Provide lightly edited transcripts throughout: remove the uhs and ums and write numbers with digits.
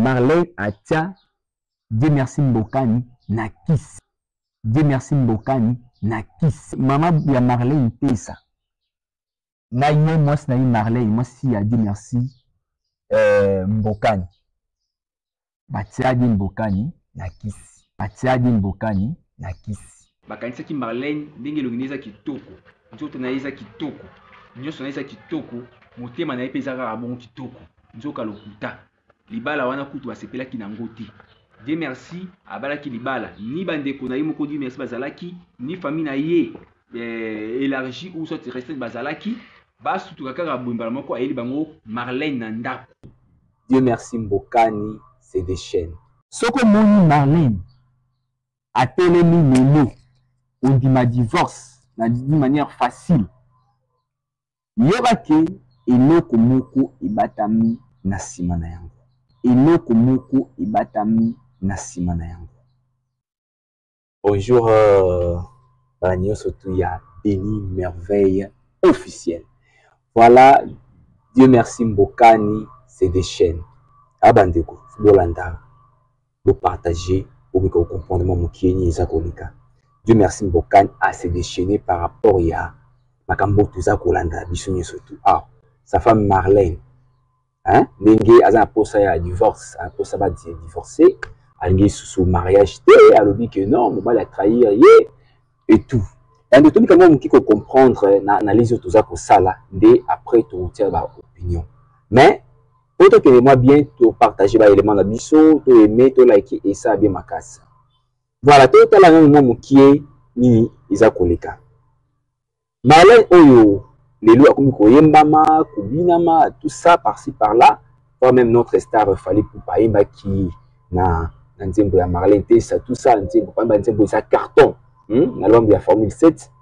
Marlène atia Dieu merci Mbokani na kisi. Dieu merci Mbokani na kisi. Maman ya Marlène pesa. Na yé moi na Marlène moi si a Dieu merci Mbokani. Batia Dieu Mbokani na kisi. Batia Dieu Mbokani na kisi. Bakanisa ki Marlène ndenge longineza kitoko. Nzoto na yeza kitoko. Nyoso na yeza kitoko. Motema na epeza kaka bon kitoko. Nzoka lokuta. Libala wana kutu basepelaki na ngoti. Dieu merci abalaki libala ni bandeko na ye moko Dieu merci bazalaki ni famille na ye élargie ou soit restée bazalaki basutuka kaka bombala moko ayeli bango Marlène na ndako. Dieu merci Mbokani c'est des chaînes. Soko moni Marlène a telemi lelo on dit ma divorce d'une manière facile. Yebake eloko moko ibatami na sima na yango. Eloko moko ibatami na sima na yango. Bonjour Banyo surtout ya Béni Merveille officielle. Voilà, Dieu merci Mbokani, c'est des chaînes. Abandeko, bolanda, vous partagez, vous comprendre mon kieni ezakolika. Dieu merci Mbokani a se déchaîné par rapport ya makambo tuza kolanda bisonye surtout. Ah, sa femme Marlène. Hein? Ndenge aza posa ya divorce, un posa ba divorcer, alingé sous mariage té, alobi que non, mon mal a trahir yé et tout. Et de tout quand même qui peut comprendre na les autres za ko sala dès après tu retires ba opinion. Mais autant que moi bien tu partager ba élément na biso, tu aimer, tu liker et ça bien ma casse. Voilà, tout à la même moment qui est ni isa koleka. Marlène oyo les lois comme Koyembama, Kubinama, tout ça par-ci par-là. Toi même notre star fallait pour Païba qui na Nzembo ya Marlène ça tout ça Nzembo pas Nzembo ça carton. L'album de la Formule 7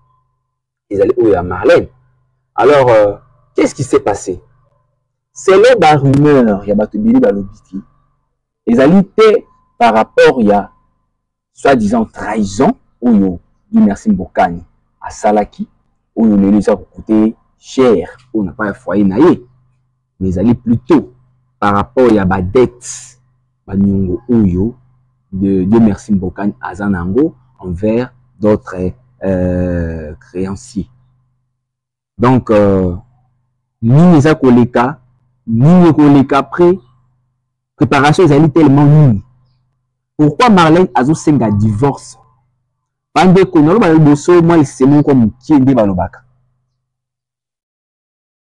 ils allaient où à Marlène. Alors qu'est-ce qui s'est passé? C'est le la rumeur il y a Batubili Balobiti. Ils allaient par rapport il y a soi-disant trahison ou du merci Mbokani à Salaki où les a coûté cher, on n'a pas un foyer naïe, mais ils allaient plutôt par rapport à la dette de Dieu merci Mbokani Azanango envers d'autres créanciers. Donc, ni les akoleka, ni les koleka après, préparation ils allaient tellement nini. Pourquoi Marlène Azo Senga divorce? Pendant qu'on a le bosso, moi, c'est mon comme qui est balobaka.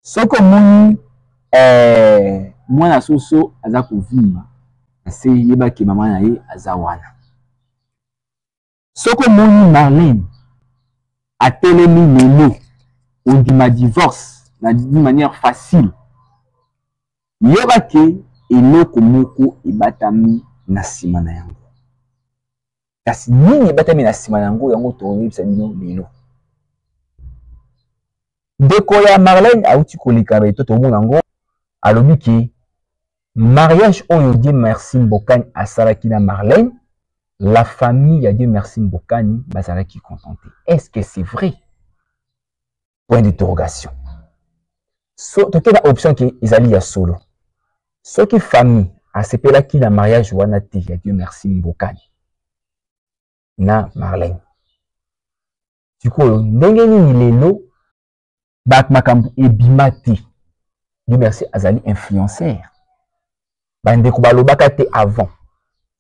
Soko moni moi na soso aza kovima ase yeba ke mama na ye azawana. Soko moni Marlène a telemi lelo on dit ma divorce d'une manière facile. Yeba ke eloko moko ibatami na sima na yango. Kasi nini ibatami na sima na yango yango toyebi sabino lelo. Ndeko ya Marlène auti koleka ba to monango alobi ki mariage oyo Dieu merci Mbokani asalaki na Marlène, la famille ya Dieu merci Mbokani bazalaki contenté. Est-ce que c'est vrai? Point d'interrogation. So to kena option ki ezali ya solo. So ki famille asepelaki na mariage wana te ya Dieu merci Mbokani na Marlène. Du coup ndenge nini lelo Bak makambu ebimati. Dieu merci azali influenceur. Bande ko balobaka te avant.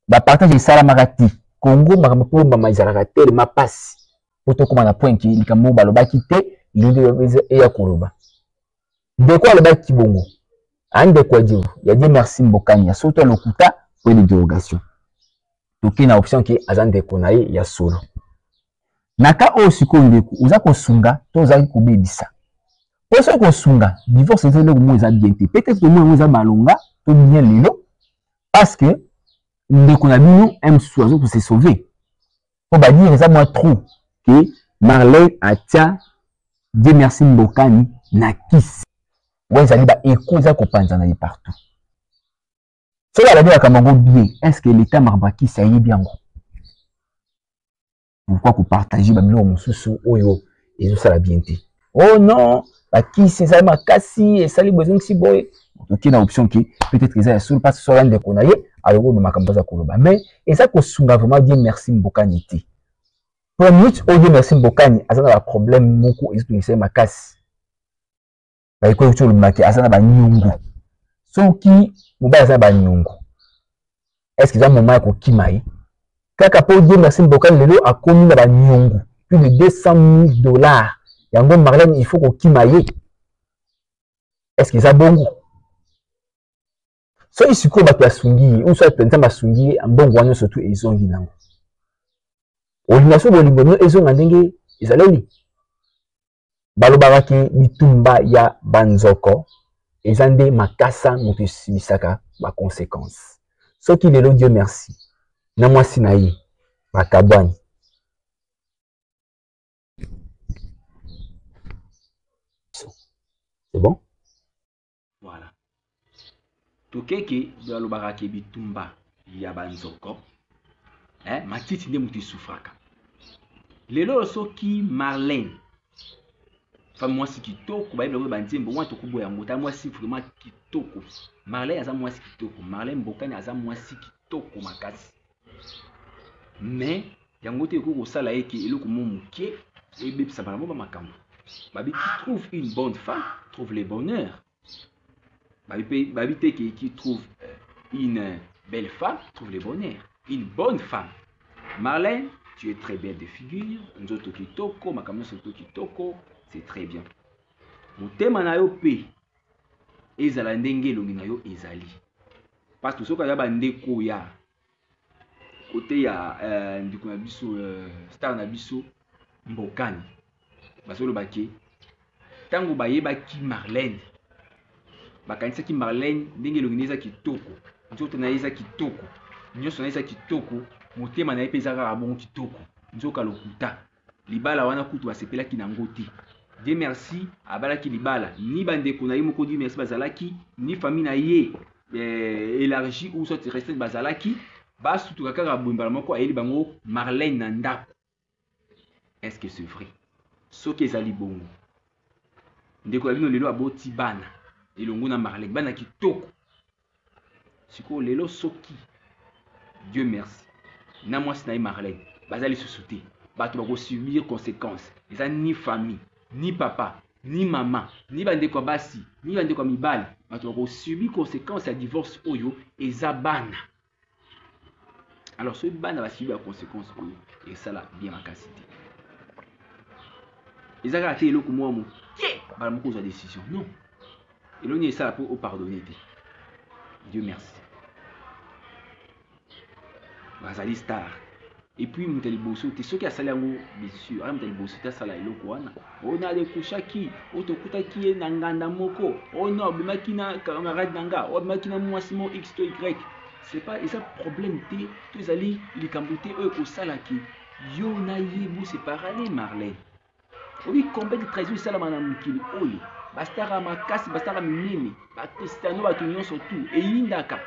Ba partage sala makati. Congo makambu po mama izalaka te ma passe. Poto koma na point ki likambo balobaki te linde ya koloba. Ndeko alobaki bongo. Ande kwa Dieu. Ya Dieu merci Mbokani ya soto lokuta pour l'interrogation. Toki na option ki azande konaye ya solo. Naka o siko ndeko uza kosunga to za kobebisa. Pour ce qu'on sunga, divorce c'est le mot bien. Peut-être que moi nous a malonga, tout bien lilo, parce que les qu'on aime soiseau pour se sauver. Faut pas dire ça moi trop que Marlène atia Dieu merci Mbokani na kisi. Ouais ça dit ba écoute ça kopanza na partout. Cela la dire kamango bien. Est-ce que l'état marbaki ça y est bien? Pourquoi qu'on partager ba bilo mususu oyo et ça la bien. Oh non. Qui c'est ça makasi et ça les besoins si boy. Donc il y a une option qui peut-être qu'ils aient sur parce que sur l'un des qu'on a aloko ba makambo za koloba mais eza ko sunga vraiment Dieu merci Mbokani ti pour minute o Dieu merci Mbokani azana ba problème moko ezo tunisa makasi ba iko tsholo maki azana ba nyungu soki mobali azana ba nyungu est-ce que za moment ko kimaye kaka pour Dieu merci Mbokani lelo akomi na ba nyungu plus de $200,000 yango Marlène il faut ko kimaye est-ce que ça bongo so isiko bato ya sungi ou soit penza masungi ambongo wanyo surtout ezongi nango olinga so bolingo no ezonga ndenge ezaleli balobaka ki bitumba ya banzoko ezande makasa moto sibisaka ba conséquences soki lelo Dieu merci na mwasi na ye bakabwani c'est bon. Voilà. Tokeke balobaka ke bitumba ya banzoko matiti nde mutu souffraka. Lelo soki Marlène femme mwasi kitoko ba yebela banzembo mwa tokubo yango ta mwasi vraiment kitoko. Marlène aza mwasi kitoko. Marlène Mbokani aza mwasi kitoko makasi. Mais yango te ko sala eke eloko mo muke ebebisa bana mo ba makambo. Babi qui trouve une bonne femme trouve le bonheur. Babi qui trouve une belle femme trouve le bonheur. Une bonne femme. Marlène, tu es très belle de figure. Nzoto kitoko, makambo soto kitoko, c'est très bien. Motema na yo pe ezala ndenge longi na yo ezali. Parce que soka ya bandeko ya côté ya ndiko na biso star na biso Mbokani. Basolo baki tango bayeba ki Marlène bakanisa ki Marlène ndenge longineza kitoko nzoto na yeza kitoko nyoso na yeza kitoko motema na epeza kaka bon kitoko nzoka lokuta libala wana kutu basepelaki nango te Dieu merci abalaki libala ni bandeko na ye moko Dieu merci bazalaki ni famille na ye élargi ou soit resté bazalaki basutuka kaka bombala moko ayeli bango Marlène na ndako. Est-ce que c'est vrai? Soki ezali bongo ndeko ya bino lelo aboti bana elongo na Marlène bana kitoko siko lelo soki Dieu merci na mwasi na ye Marlène bazali susuté bato bako subir conséquences eza ni famille ni papa ni maman ni bandeko basi ni bandeko mibali bato bako subir conséquences ya divorce oyo eza bana. Alors ce bana va subir conséquences oyo et ça là bien makasi te. Ils ont raté le coup moi par mon cause de décision. Non. Et l'on est ça pour pardonner. Dieu merci. Bazali star. Et puis mutali bosso te soki asali yango bien sûr. Ala mutali bosso te sala eloko wana. On a des kushaki, otokuta ki na nganda moko. On a bimaki na camarade nanga, on bimaki na mwasi mo X to Y. C'est pas ça problème te. Tu ali likambote eux ko sala ki yo na yebu c'est parallèle Marlène. Oui, combien de trésors ça la madame Mukili oyo bastara makasi bastara minene ba Cristiano ba tunyo surtout et indaka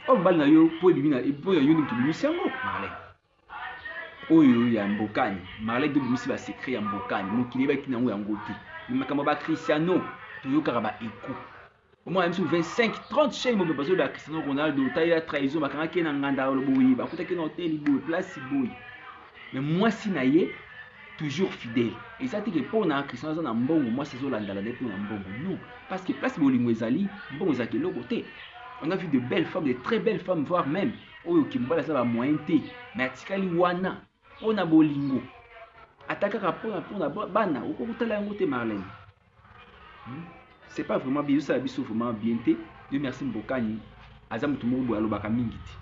o bal na yo po bimina e po yo ni tubimi sango Marlène oyo ya Mbokani Marlène do bimisi ba secret ya Mbokani Mukili ba kinango ya ngoti ni makambo ba Cristiano to yo karaba eko au moins même sur 25 30 chaînes mo bezo ba Cristiano Ronaldo taille la trahison ba kana ke na nganda lo boyi ba kuta ke na hôtel boy place boy mais moi si na ye toujours fidèle. Et ça dit que pour na Christian na mbongo moi c'est zolandala depuis na mbongo. Non, parce que place bolingo ezali, mbongo za kelo côté. On a vu de belles femmes, de très belles femmes voire même oyo kimbala ça va moyen té. Mais atikali wana on a bolingo. Ataka rapport pour na bana oko kutala yango te Marlène. C'est pas vraiment bien ça biso vraiment bien té. Dieu merci Mbokani. Azam tout monde alobaka mingi ti.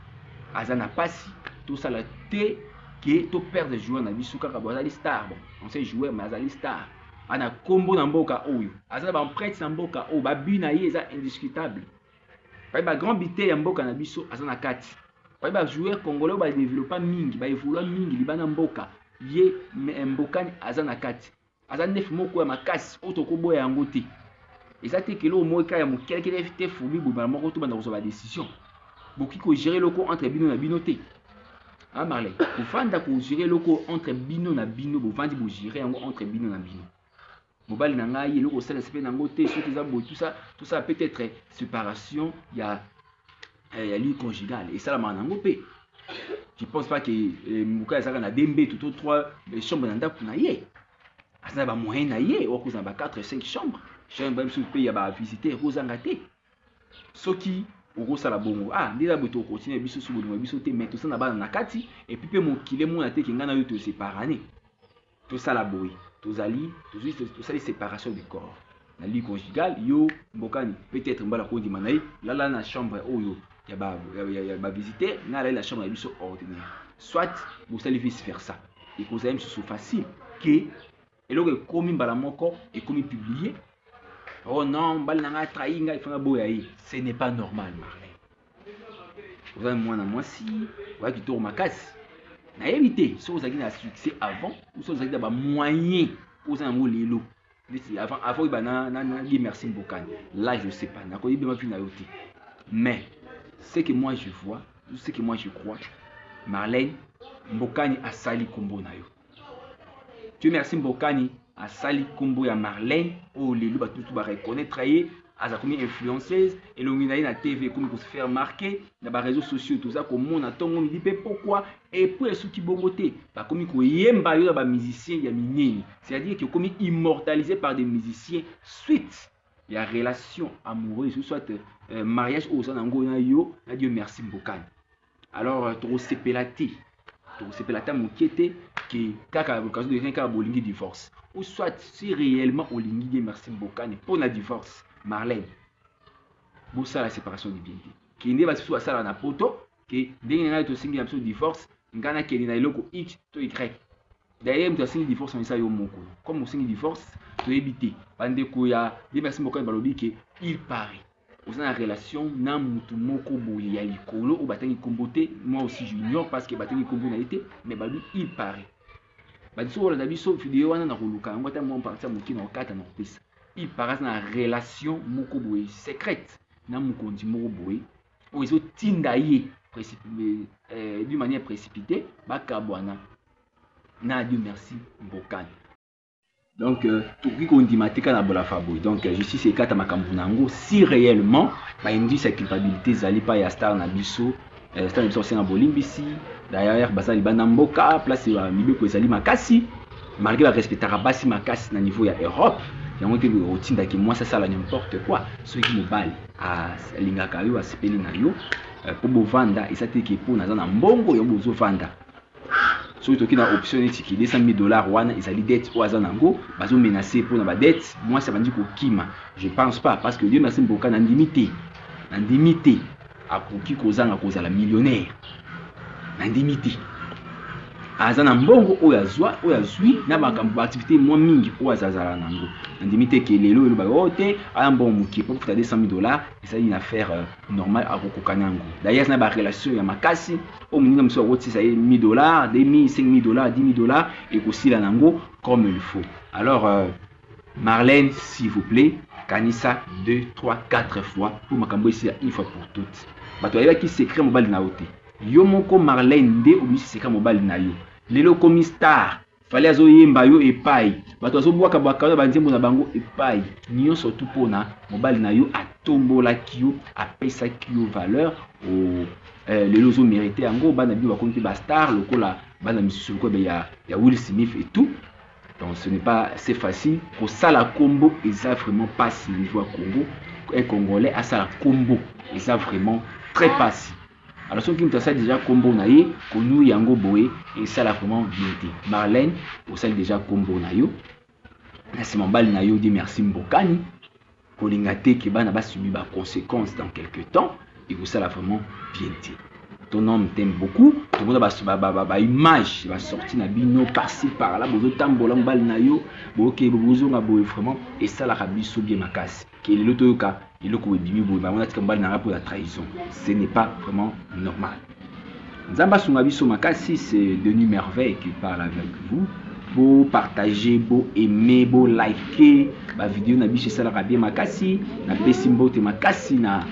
Azana pasi tout ça la té qui to perdre joueur na biso kaka bazali star bon on sait jouer mais azali star ana combo na mboka oyo azali ba prête na mboka o ba bi na ye eza indiscutable ba grand bité ya mboka na biso azana kati ba joueur congolais ba développer mingi ba évoluer mingi libana mboka ye Mbokani azana kati azana nef moko ya makasi otoko boya yango te eza te kelo mo ka ya mokele kele te fubi bo moko to banda ko ba décision boki ko gérer loko entre bino na bino te. Ah Marlène, vous faites pour gérer le coup entre bino na bino, vous faites pour gérer entre bino na bino. Mobile nanga y le coup ça l'aspect nango te, ceux qui ont tout ça peut être séparation, il y a ya lui conjugal et ça la manango pe. Tu penses pas que muka ça na dembe tout 3 chambres dans ndako na ye. Asa ba moyen na ye o ko za ba 4 5 chambres. Chambre même sous pe ya ba visiter kozanga te. Soki okosala bongo ndeza boto continue biso su bolingo biso te mais to sana bana na kati et puis pe mokile mona te kinga na yo to séparane. To sala boy, to sali séparation du corps. Na lit conjugal yo mbokani peut-être mbala ko di manayi la na chambre oyo ya ba visiter na la chambre ya biso ordinaire. Soit vous allez vice versa. Et que vous avez sur facile que et là comme mbala moko et comme publié. Oh non, mbala nga trahi nga ifanga boya yi. Ce n'est pas normal Marlène. Vous avez moi si, voilà qui tourne ma casse. Na éviter, si vous avez un succès avant, ou si vous avez des moyens pour vous en lelo. Avant il na dit merci Mbokani. Là je sais pas, na ko yeba fi na yote. Mais ce que moi je vois, ce que moi je crois, Marlène Mbokani a sali kombo na yo. Dieu merci Mbokani a sali kombo ya Marlène o lelo ba tout ba reconnaître ye as comme influenceuse et l'onginaï na TV comme pour se faire marquer dans les réseaux sociaux tout ça comme on attend on me dit pourquoi et pour ceux qui bongoté pas comme ko yemba yo ba musicien ya minini c'est-à-dire que comme immortalisé par des musiciens suite il y a relation amoureuse soit mariage au sein ngo na yo na Dieu merci Mbokani alors to sepelati mokete que kaka l'occasion de rien ka bolingi divorce ou soit si réellement olingi merci Mbokani pour la divorce Marlène, vous savez la séparation du bien. Qui n'est pas sur ça na poto, que dès que tu signes un divorce, ngana qui na iloko X to Y. D'ailleurs, tu signes divorce on ça yo moko. Comme on signe divorce, tu éviter. Bande ko ya, des merci Mbokani balobi que il paraît. Vous avez une relation na mutu moko boye ya likolo ou batangi komboté, moi aussi j'ignore parce que batangi kombo na été, mais balu il paraît. Badiso la dabiso vidéo wana na koluka, on va ta mon partir mon kino kata na pesa. Il paraît dans la relation moko boye secrète na mukondi moko boye ou ils ont tindaye d'une manière précipitée bakabwana na Dieu merci Mbokani donc tout qui qu'on dit matika na bola faboy donc justice et kata makambu nango si réellement ba indi sa culpabilité zali pa ya star na biso star na biso c'est na bolimbisi d'ailleurs basali bana mboka place ya mibeko ezali makasi malgré la respectera basi makasi na niveau ya Europe. Il y a des routines qui moi ça sert à n'importe quoi. Ceux qui me balent à l'ingakayo à sepeli na yo pour bovanda et ça te qui pour na zana mbongo yo bozo vanda. Ceux qui na option qui $200,000 wana ils allaient dette au azanango bazo menacer pour na ba dette moi ça va dire ko kima. Je pense pas parce que Dieu merci Mbokani ndimité a koki kozanga kozala millionnaire. Ndimité azana mbongo oya zwi na makambo activité moins mingi o azazala nango ndimité ke lelo lo ba ote a mbongo muki pour faire $200,000 et ça une affaire normale à kokokanango d'ailleurs na ba relation ya makasi o muninga mso woti ça $1,000 $2,000 $5,000 $10,000 et kosila nango comme il faut alors Marlène s'il vous plaît kanisa 2 3 4 fois pour makambo ici une fois pour toutes bato ayeba ki secret mobile na ote yo moko Marlène nde obisi secret mobile na yo lelo komi star fallait azo yemba yo epai bato azo bwaka bwaka ba nzembo na bango epai nyonso tout pona mobile na yo atombola kiyo apesa kiyo valeur o lelo zo mérité yango bana bi bakomi ba star lokola bana misusu ko ya Will Smith et tout donc ce n'est pas c'est facile pour ça la combo et ça vraiment pas si niveau Congo un Congolais à ça la combo et ça vraiment très facile. Alors ceux qui me ça déjà combo naïe, konu yango boé et ça la vraiment bien. Marlène, au ça déjà combo naïo. C'est mon bal naïo dit merci Mbokani. Kolingate qui ba na ba subi ba conséquences dans quelques temps et vous ça la vraiment bien dit. Ton homme t'aime beaucoup, tout le monde ba image va sortir na bino par-ci par là, bozo tambola mbal naïo, boké bozo nga boé vraiment et ça la rabiso bien makasi. Qui est l'autre cas. Il on a dit pour la trahison. Ce n'est pas vraiment normal. Nzamba Sungabiso Makasi, c'est Denis Merveille qui parle avec vous. Pour partager, pour aimer, pour liker la vidéo na biche sala rabie Makasi, na pesimbo te Makasi na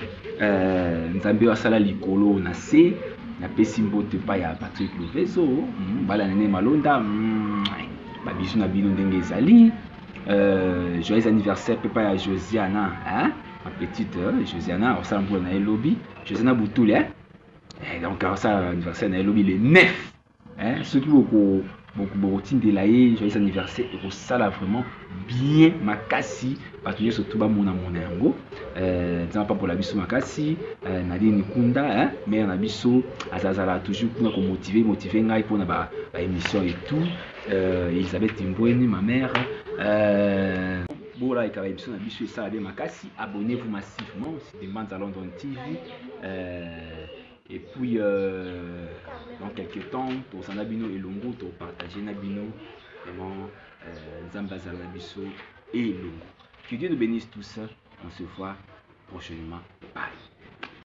Nzambe wasala likolo na se, na pesimbo te pa ya Patrick Loveso, bala nene malonda, ba biso na bino ndenge ezali. Joyeux anniversaire papa ya Josiana, hein? Ma petite Josiana, au salon pour lobby. Joséna Boutoul, hein? Et donc, ça, anniversaire, Nairobi, le 9. Hein? Ceux qui beaucoup de la joyeux anniversaire, et ça là vraiment bien, Makassi, parce que surtout, mon amour, pas pour la biso Makassi, Nadine Kunda, hein? Mais on a biso, Azazala, toujours pour motiver, ngai pour la émission et tout. Elisabeth Timboueni, ma mère. Bola et Karabisson, Abisso et Salabé Makassi. Abonnez-vous massivement, c'est des bandes à London TV. Et puis, dans quelques temps, pour Sanabino et Longo, pour partager Nabino, vraiment, Zambazal Nabisso et Longo. Que Dieu nous bénisse tous. On se voit prochainement. Bye.